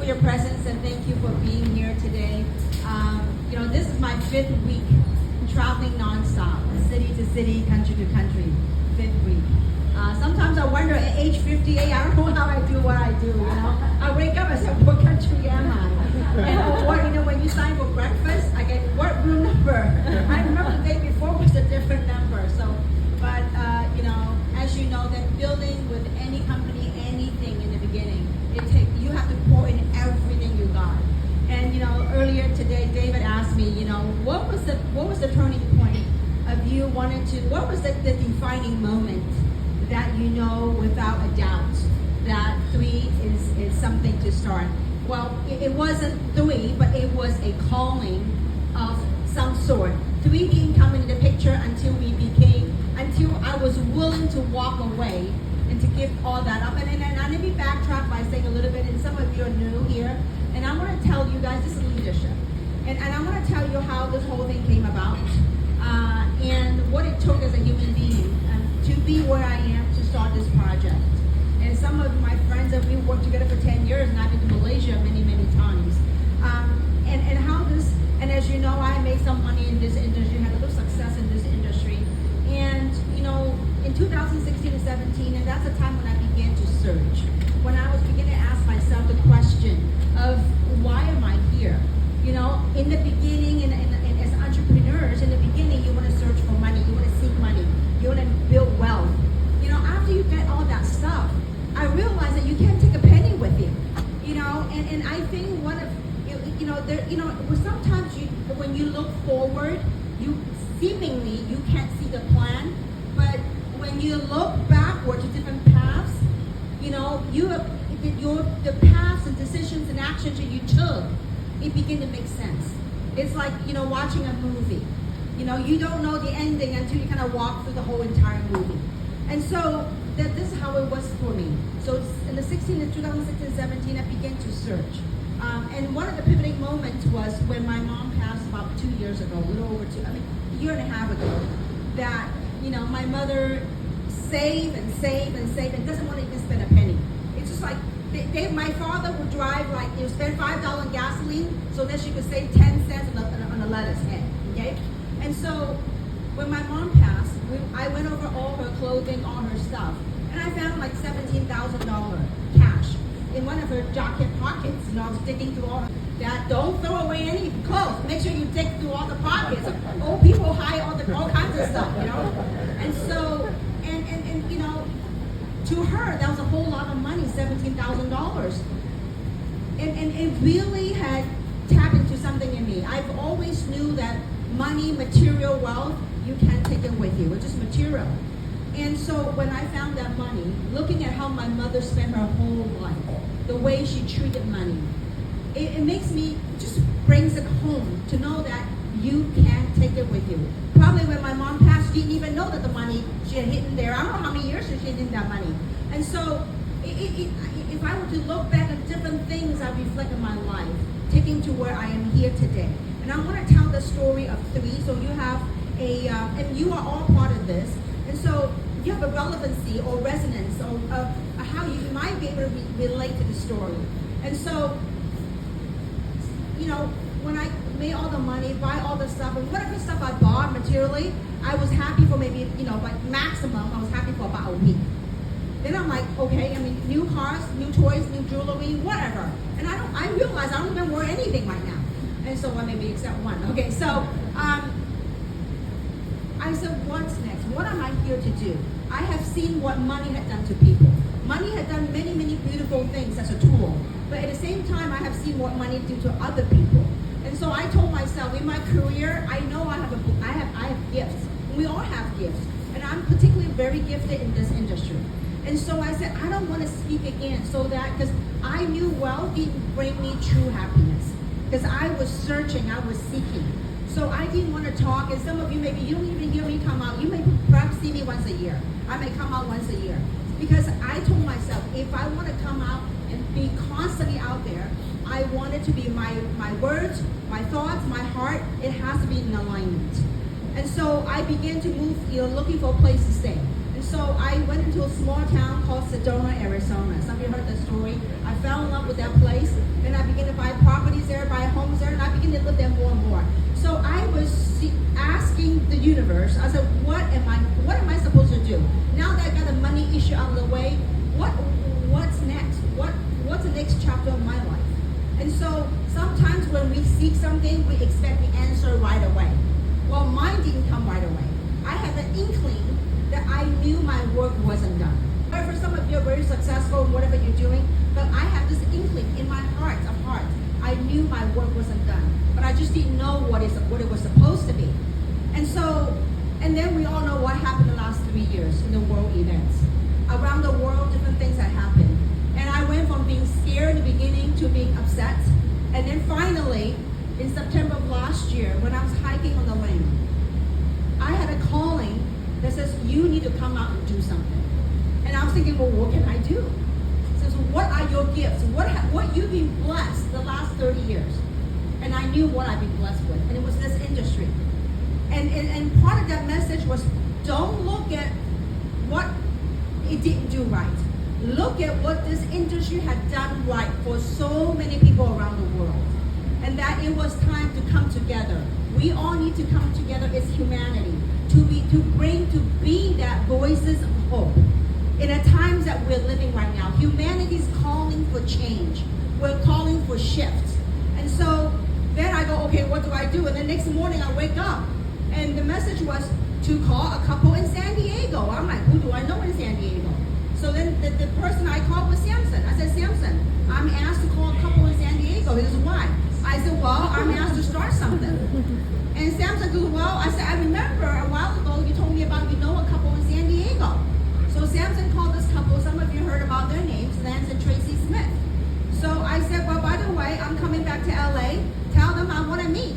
for your presence and thank you for being here today. This is my 5th week traveling nonstop, city to city, country to country. 5th week. Sometimes I wonder at age 58, I don't know how I do what I do. I wake up and say, what country am I? And when you sign for breakfast, I get what room number? I remember the day before was a different number. As you know, that building with any company, anything in the beginning, you have to pour in everything you got. And earlier today, David asked me, what was the turning point of you wanting to? What was the defining moment that without a doubt that 3 is something to start? Well, it wasn't 3, but it was a calling of some sort. 3 didn't come into the picture until I was willing to walk away and to give all that up. And let me backtrack by saying a little bit, and some of you are new here, and I want to tell you guys, this is leadership. And I want to tell you how this whole thing came about, and what it took as a human being to be where I am to start this project. And some of my friends that we worked together for 10 years, and I've been to Malaysia many, many times. And as you know, I made some money in this industry, had a little success in this industry. And, in 2016 and 17, and that's the time when I began to search. When I was beginning to ask myself the question of, why am I here? In the beginning, and as entrepreneurs, in the beginning, you want to search for money, you want to seek money, you want to build wealth. After you get all that stuff, I realized that you can't take a penny with you. And I think one of, sometimes when you look forward, you can't see the plan, but when you look backward to different paths, the paths and decisions and actions that you took, it begin to make sense. It's like, watching a movie. You don't know the ending until you kind of walk through the whole entire movie. And so this is how it was for me. So in the 2016, 17, I began to search. And one of the pivoting moments was when my mom passed about 2 years ago, a little over a year and a half ago, that, my mother saved and saved and saved and doesn't want to even spend a penny. It's just like, my father would drive, spend $5 on gasoline so that she could save 10 cents on a lettuce head, okay? And so when my mom passed, I went over all her clothing, all her stuff, and I found like $17,000 cash in one of her jacket pockets. I was digging through all her, Dad, don't throw away any clothes. Make sure you dig through all the pockets. Old people hide all kinds of stuff, And so, and to her, that was a whole lot of money, $17,000. And it really had tapped into something in me. I've always knew that money, material wealth, you can't take it with you. It's just material. And so when I found that money, looking at how my mother spent her whole life, the way she treated money, it makes me, just brings it home to know that you can't take it with you. Probably when my mom passed, she didn't even know that the money she had hidden there. I don't know how many years she hidden that money. And so if I were to look back at different things I reflect in my life, taking to where I am here today. And I want to tell the story of 3, so you have and you are all part of this. And so you have a relevancy or resonance of how you might be able to relate to the story. And so, when I made all the money, buy all the stuff, and whatever stuff I bought materially, I was happy for maybe, like maximum, I was happy for about a week. Then I'm like, okay, new cars, new toys, new jewelry, whatever. And I realized I don't even wear anything right now. And so, maybe except one. Okay, so, I said, what's next? What am I here to do? I have seen what money had done to people. Money had done many, many beautiful things as a tool. But at the same time, I have seen what money did to other people. And so I told myself, in my career, I know I have gifts. We all have gifts. And I'm particularly very gifted in this industry. And so I said, I don't want to speak again because I knew wealth didn't bring me true happiness. Because I was searching, I was seeking. So I didn't want to talk, and some of you maybe you don't even hear me come out. You may perhaps see me once a year. I may come out once a year. Because I told myself, if I want to come out and be constantly out there, I want it to be my words, my thoughts, my heart, it has to be in alignment. And so I began to move, looking for a place to stay. And so I went into a small town called Sedona, Arizona. Some of you heard the story. I fell in love with that place, and connect with them more and more. So I was asking the universe, I said, what am I supposed to do? Now that I got the money issue out of the way, what's next? What's the next chapter of my life? And so sometimes when we seek something, we expect the answer right away. Well, mine didn't come right away. I had an inkling that I knew my work wasn't done. For some of you are very successful in whatever you're doing, but I had this inkling in my heart of hearts. I knew my work wasn't done, but I just didn't know what it was supposed to be. And then we all know what happened the last 3 years in the world events. Around the world, different things had happened. And I went from being scared in the beginning to being upset. And then finally, in September of last year, when I was hiking on the lane, I had a calling that says, you need to come out and do something. And I was thinking, well, what can I do? It says, what are your gifts? What you've been blessed the last 30 years? And I knew what I've been blessed with, and it was this industry. And part of that message was, don't look at what it didn't do right. Look at what this industry had done right for so many people around the world. And that it was time to come together. We all need to come together as humanity to be that voices of hope. In the times that we're living right now, humanity is calling for change. We're calling for shifts. And so then I go, okay, what do I do? And the next morning I wake up and the message was to call a couple in San Diego. I'm like, who do I know in San Diego? So then the person I called was Samson. I said, Samson, I'm asked to call a couple in San Diego. He says, why? I said, well, I'm asked to start something. And Samson goes, well, I said, I remember a while ago you told me about a couple in San Diego. So Samson called this couple. Some of you heard about their names, Lance and Tracy Smith. So I said, well, by the way, I'm coming back to LA. Tell them I want to meet.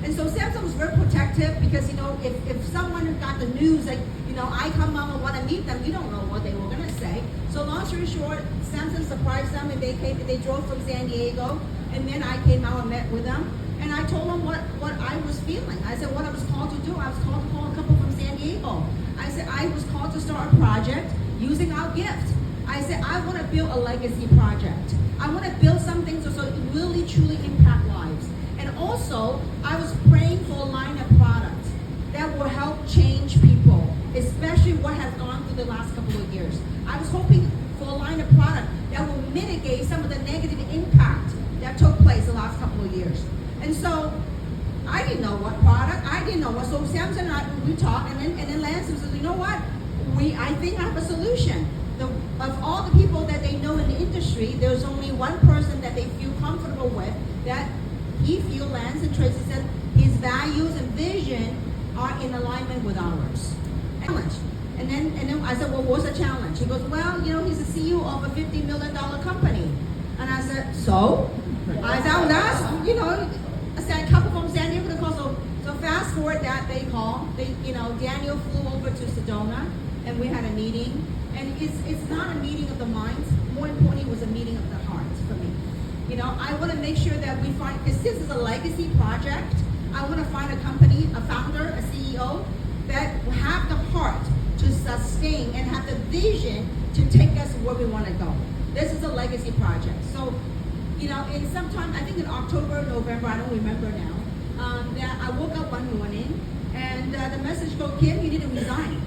And so Samson was very protective because, if someone got the news that, I come out and want to meet them, you don't know what they were going to say. So long story short, Samson surprised them and they drove from San Diego. And then I came out and met with them. And I told them what I was feeling. I said what I was called to do. I was called to call a couple from San Diego. I said I was called to start a project using our gift. I said I want to build a legacy project. I want to build something so it really truly impact lives. And also, I was praying for a line of products that will help change people, especially what has gone through the last couple of years. I was hoping for a line of product that will mitigate some of the negative impact that took place the last couple of years. And so, I didn't know what product, I didn't know what. So Samson and I, we talked, and then Lance said, you know what? I think I have a solution. Of all the people that they know in the industry, there's only one person that they feel comfortable with that he feels, Lance and Tracy said, his values and vision are in alignment with ours. Challenge. And then I said, well, what's the challenge? He goes, well, he's the CEO of a $50 million company. And I said, so? I said, I said, a couple from San Diego to call. So fast forward that they call. Daniel flew over to Sedona, and we had a meeting. And it's not a meeting of the minds. More importantly, it was a meeting of the hearts for me. I want to make sure that we find, because this is a legacy project, I want to find a company, a founder, a CEO, that will have the heart to sustain and have the vision to take us where we want to go. This is a legacy project. So, in sometime, I think in October, November, I don't remember now, that I woke up one morning and the message go, Kim, you need to resign.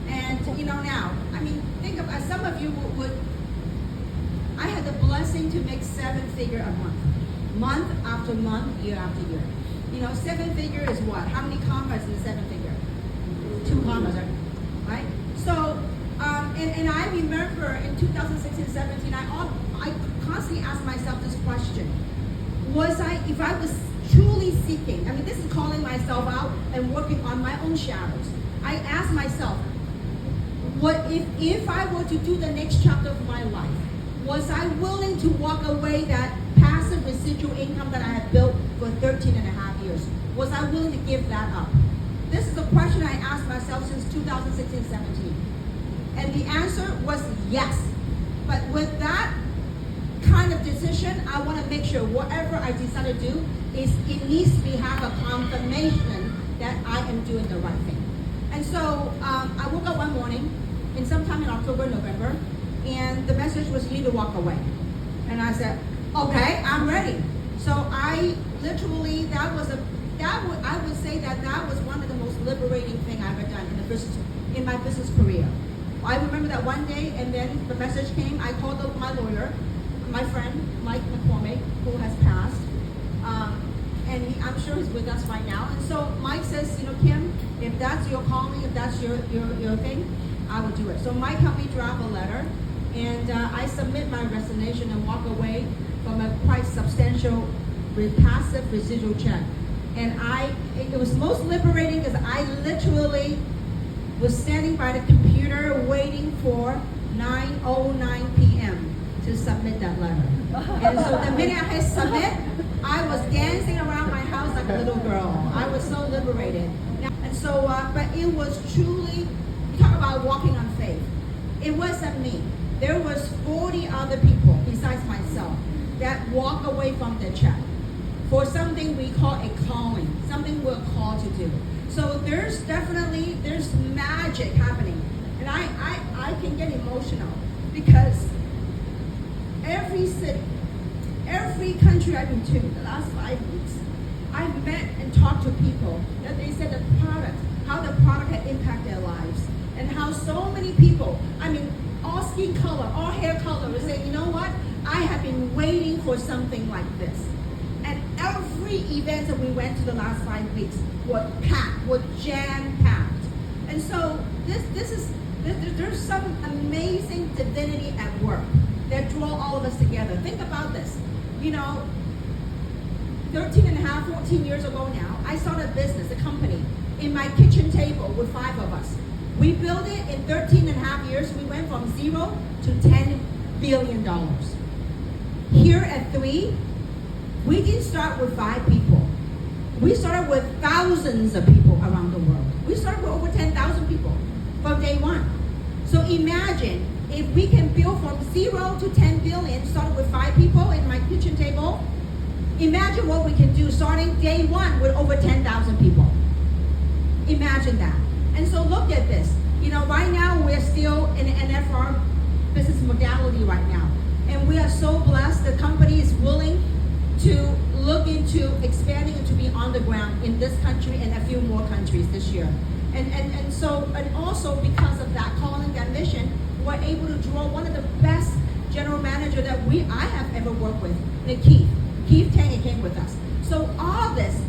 And, now, think about, some of you would, I had the blessing to make 7-figure a month after month, year after year. 7-figure is what? How many commas in the 7-figure? 2 commas, right? So, and I remember in 2016, 17, I constantly asked myself this question. If I was truly seeking, this is calling myself out and working on my own shadows. I asked myself, what if I were to do the next chapter of my life, was I willing to walk away that passive residual income that I had built for 13 and a half years? Was I willing to give that up? This is a question I asked myself since 2016, 17. And the answer was yes. But with that kind of decision, I want to make sure whatever I decide to do is it needs to have a confirmation that I am doing the right thing. And so I woke up one morning, in sometime in October, November, and the message was you need to walk away. And I said, okay, I'm ready. So I literally, I would say that was one of the most liberating thing I've ever done in my business career. I remember that one day, and then the message came. I called up my lawyer, my friend Mike McCormick, who has passed, and I'm sure he's with us right now. And so Mike says, Kim, if that's your calling, if that's your thing, I will do it. So Mike helped me draft a letter, and I submit my resignation and walk away from a quite substantial passive residual check. And it was most liberating because I literally was standing by the computer waiting for 9:09 p.m. to submit that letter. And so the minute I hit submit, I was dancing around my house like a little girl. I was so liberated. And so, but it was truly, you talk about walking on faith. It wasn't me. There was 40 other people besides myself that walk away from the check for something we call a calling, something we're called to do. So there's magic happening. And I can get emotional because every city, every country I've been to the last 5 weeks, I've met and talked to people that they said how the product had impacted their lives, and how so many people, all skin color, all hair color, would say, you know what, I have been waiting for something like this. And every event that we went to the last 5 weeks were packed, were jam-packed. And so there's some amazing divinity at work that draw all of us together. Think about this. 13 and a half, 14 years ago now, I started a business, a company, in my kitchen table with 5 of us. We built it in 13 and a half years. We went from 0 to $10 billion. Here at 3, we didn't start with 5 people. We started with thousands of people around the world. We started with over 10,000 people from day one. So imagine if we can build from 0 to 10 billion, starting with 5 people in my kitchen table. Imagine what we can do starting day 1 with over 10,000 people. Imagine that. And so look at this. Right now we're still in an NFR business modality right now. And we are so blessed. The company is willing to look into expanding and to be on the ground in this country and a few more countries this year. And also because of that calling, that mission, we're able to draw one of the best general manager that I have ever worked with, Keith Tang came with us. So all this,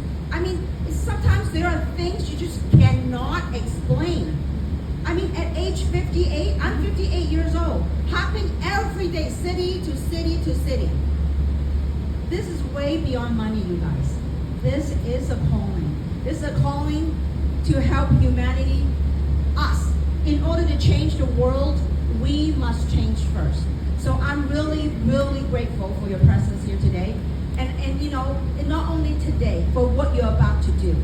sometimes there are things you just cannot explain. At age 58, I'm 58 years old, hopping every day, city to city to city. This is way beyond money, you guys. This is a calling. This is a calling to help humanity, us. In order to change the world, we must change first. So I'm really, really grateful for your presence here today. And not only today, but what you're about to do.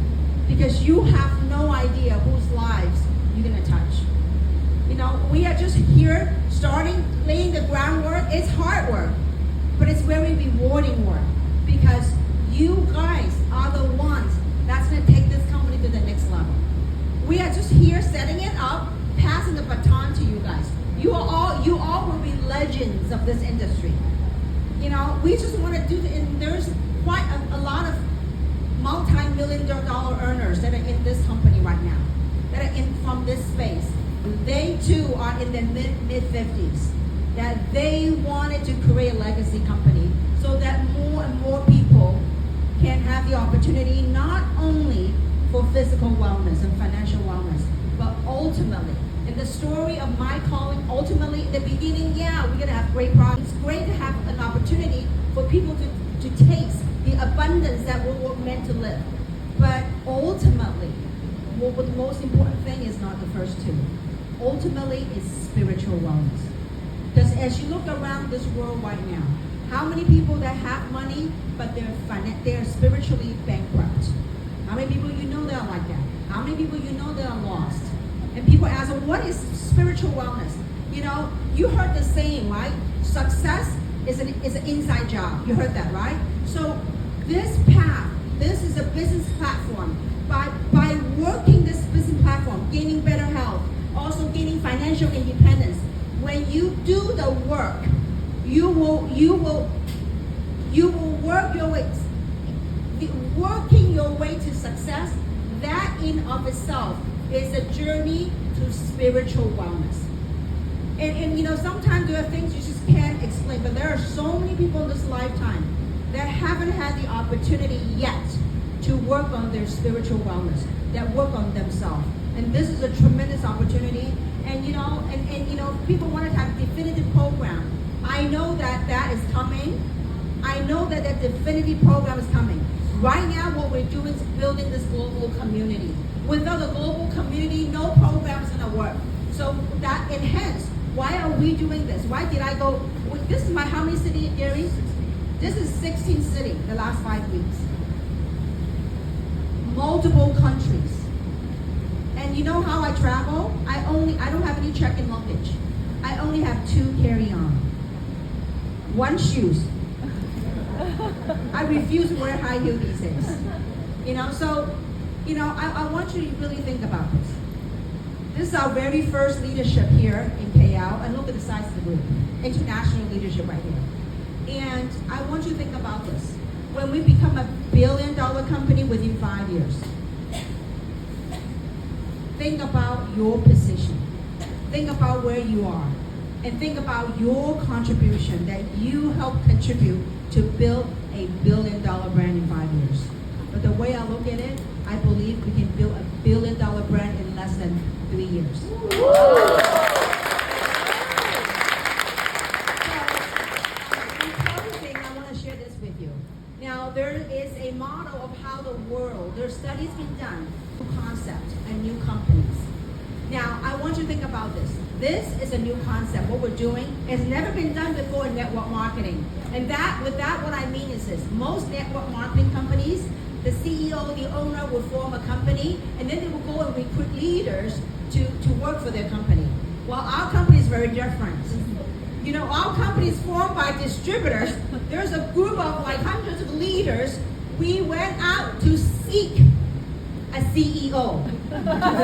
Because you have no idea whose lives you're going to touch. We are just here starting, laying the groundwork. It's hard work, but it's very rewarding work. Because you guys are the ones that's going to take this company to the next level. We are just here setting it up, passing the baton to you guys. You all will be legends of this industry. We just want to do it, and there's quite a lot of multi-million-dollar earners that are in this company right now, that are in from this space. They too are in their mid-50s, that they wanted to create a legacy company so that more and more people can have the opportunity not only for physical wellness and financial wellness, but ultimately, in the story of my calling, ultimately, in the beginning, we're going to have great products. It's great to have an opportunity for people to taste the abundance that we're meant to live. But ultimately, the most important thing is not the first 2. Ultimately, it's spiritual wellness. Because as you look around this world right now, how many people that have money, but they're spiritually bankrupt? How many people you know that are like that? How many people you know that are lost? And people ask, well, what is spiritual wellness? You heard the saying, right? Success is an inside job. You heard that, right? So this path, this is a business platform. By working this business platform, gaining better health, also gaining financial independence, when you do the work, you will You will work your way, working your way to success. That in of itself is a journey to spiritual wellness. And you know, sometimes there are things you just can't explain, but there are so many people in this lifetime that haven't had the opportunity yet to work on their spiritual wellness, that work on themselves. And this is a tremendous opportunity. And you know, and you know, people want to have a definitive program. I know that that is coming. I know that that definitive program is coming. Right now, what we're doing is building this global community. Without a global community, no program is going to work. So that, and hence, why are we doing this? Why did I go? This is my how many city, Gary? This is 16 cities the last 5 weeks. Multiple countries. And you know how I travel? I don't have any check-in luggage. I only have 2 carry-on. 1 shoes. I refuse to wear high heel these days. You know, so, you know, I want you to really think about this. This is our very first leadership here in KL, and look at the size of the group. International leadership right here. And I want you to think about this. When we become $1 billion company within 5 years, think about your position. Think about where you are. And think about your contribution that you help contribute to build a $1 billion brand in 5 years. But the way I look at it, I believe we can build $1 billion brand in less than 3 years. The important thing, I want to share this with you. Now, there is a model of how the world, there's studies been done, new concept and new companies. Now, I want you to think about this. This is a new concept. What we're doing has never been done before in network marketing. And with that, what I mean is this. Most network marketing companies, the CEO, the owner will form a company, and then they will go and recruit leaders to work for their company. Well, our company is very different. You know, our company is formed by distributors. There's a group of like hundreds of leaders. We went out to seek a CEO, to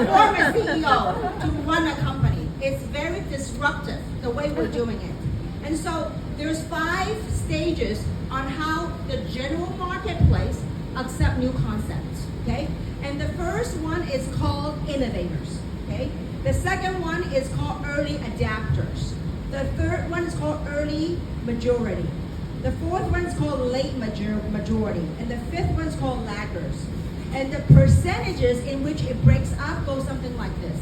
form a CEO, to run a company. It's very disruptive, the way we're doing it. And so there's 5 stages on how the general marketplace accept new concepts, okay? And the first one is called innovators, okay? The second one is called early adapters. The third one is called early majority. The fourth one is called late majority. And the fifth one is called laggers. And the percentages in which it breaks up goes something like this.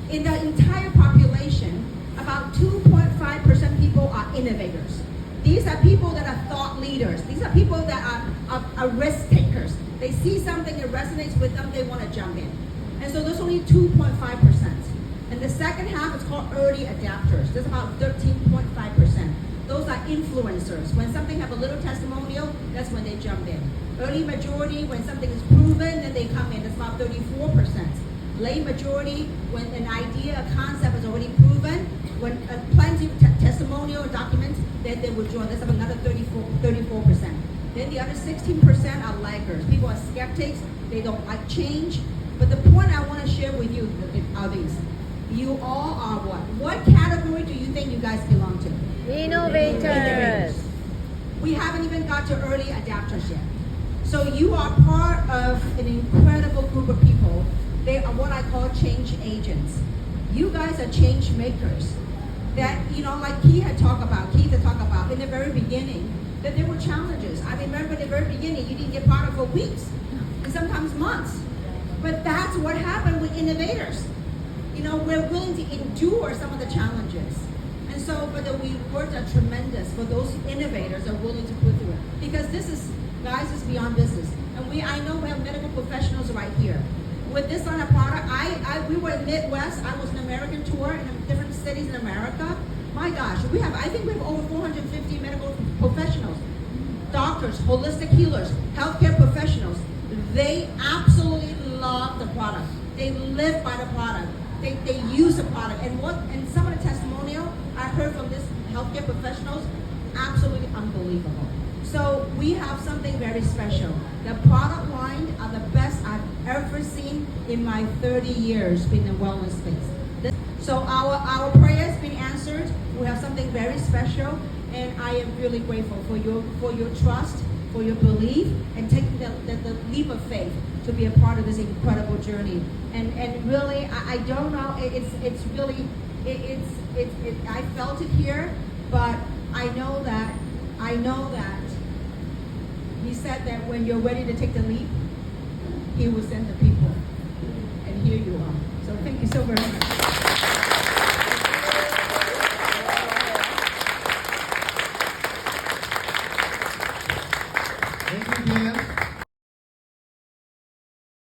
In the entire population, about 2.5% people are innovators. These are people that are thought leaders. These are people that are risk takers. They see something that resonates with them, they want to jump in. And so there's only 2.5%. And the second half is called early adapters. There's about 13.5%. Those are influencers. When something have a little testimonial, that's when they jump in. Early majority, when something is proven, then they come in. That's about 34%. Late majority, when an idea, a concept is already proven, when plenty of testimonial documents, then they will join. That's about another 34%. Then the other 16% are laggers. People are skeptics. They don't like change. But the point I want to share with you are these. You all are what? What category do you think you guys belong to? Innovators. We haven't even got to early adapters yet. So you are part of an incredible group of people. They are what I call change agents. You guys are change makers. That, you know, like Keith had talked about in the very beginning, that there were challenges. I remember in the very beginning, you didn't get product for weeks and sometimes months. But that's what happened with innovators. You know, we're willing to endure some of the challenges. And so, but the rewards are tremendous for those innovators that are willing to put through it. Because this is, guys, is beyond business. And I know we have medical professionals right here. With this line of product, we were in Midwest. I was an American tour in different cities in America. My gosh, I think we have over 450 medical professionals, doctors, holistic healers, healthcare professionals. They absolutely love the product. They live by the product. They use the product. And some of the testimonial I heard from these healthcare professionals, absolutely unbelievable. So we have something very special. The product line are the best I've ever seen in my 30 years in the wellness space. So our prayer has been answered. We have something very special. And I am really grateful for your trust, for your belief, and taking the leap of faith to be a part of this incredible journey. And really, I don't know. It's really I felt it here, but I know that He said that when you're ready to take the leap, He will send the people. And here you are. So thank you so very much.